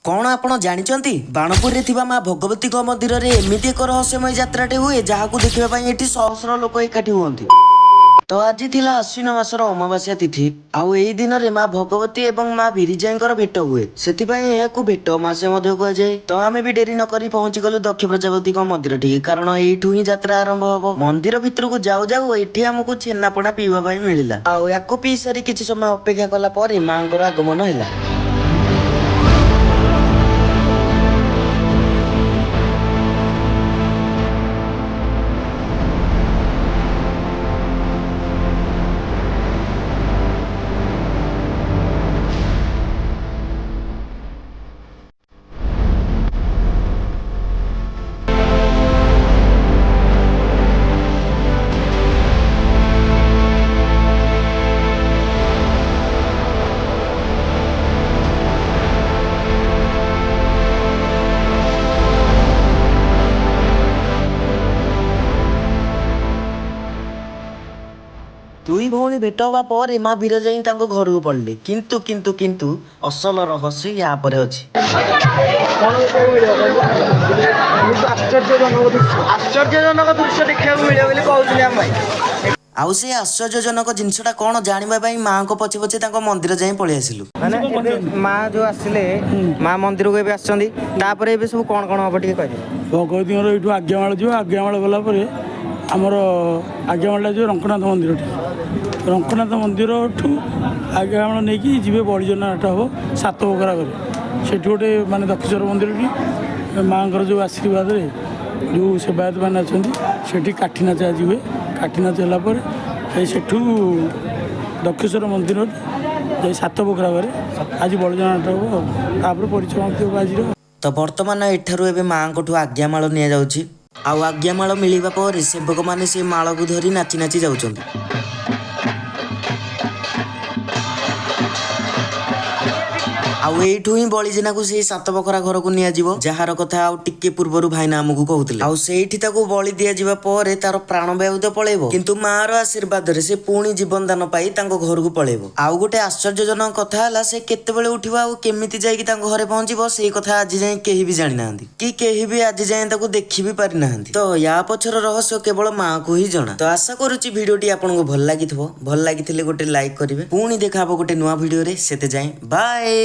कौन आपण जानिचंती बाणपुर रे थिबा मां भगवती को मंदिर रे एमिति एक रहस्यमय यात्राटे हुए जहाकू देखिबा पई एठी सहस्र लोक एकाठी हुअंती। तो आज थिला अश्विन मासर अमावास्या तिथि आउ एई दिन रे मां भगवती एवं मां बिरिजांकर भेट हुए सेति पई एहाकू भेट मासे मध्ये कुआ जाय। तो आमे भी डेरी न करी पहुंची गलु दक्ष प्रजापति को मंदिर ठीक कारण एठू ही यात्रा आरंभ हबो। मंदिर भितर को जाऊ जाऊ एठी हमकू छेनापड़ा पीवा पई मिलिला आउ याकू पी सारी किछि समय अपेक्षा कला परे मांकर आगमन हैला। दुई भौणी भेट हवा पर मां बिरजा ही तांको घर को पड़ले किंतु किंतु किंतु असल रहस्य या परे अछि। आश्चर्यजनक दृश्य देखा मिले बोली कहउछले हम भाई आउ से आश्चर्यजनक जिनसटा कोन जानिबा पई मां को पछे पछे तांको मंदिर जाई पळे आसिलु। माने एबे मां जो आसिले मां मंदिर को एबे आछंदी तापर एबे सब कोन कोन हबो ठीक कहि भगवती घर एठू आज्ञामाळ जो आज्ञामाळ गला परे आमर आज्ञामाळ जो रंगनाथ मंदिर रंगनाथ मंदिर ठू आज्ञामाळ नहीं कि जीवे बड़ीजनाट हम सात बकरा करे से गोटे माने दक्षिश्वर मंदिर की माँ जो आशीर्वाद जो सेवायत मैंने अच्छा से काठी नाच आज हुए काठी नाच होगापर सेठू दक्षिश्वर मंदिर जा सात बकरा करे आज बड़ीजनाट हम परिचय आज। तो बर्तमान एठारु एबे मां कोठू आज्ञामाळ निया जाउची आउ आज्ञामाळ मिलिबा पर सेवक माने से माळ को धरी नाची नाची जाउचंदी। आउ एठू ही बलिजेना को से सात बखरा घर को निया जीवो जहार कथा आउ टिके पूर्वरु भाईना हमकू कहउतिले आउ सेठी ताको बलि दिया जीवा परे तार प्राण वायु तो पळेबो किंतु मार आशीर्वाद रे से पुणी जीवन दान पाई तांको घर को पळेबो। आउ गोटे आश्चर्यजनक कथा हला से केते बेले उठिबो आउ केमिति जाई कि तांको घरे पहुंचीबो सेई कथा आज जाय केही भी जानि नाहंती कि केही भी आज जाय ताको देखि भी पारि नाहंती। तो या पछर रहस्य केवल मां को ही जणा। तो आशा करूची भिडियोटी आपनको भल लागिथबो भल लागिथिले गोटे लाइक करिवे पुणी देखाबो गोटे नुवा भिडियो रे सेते जाय बाय।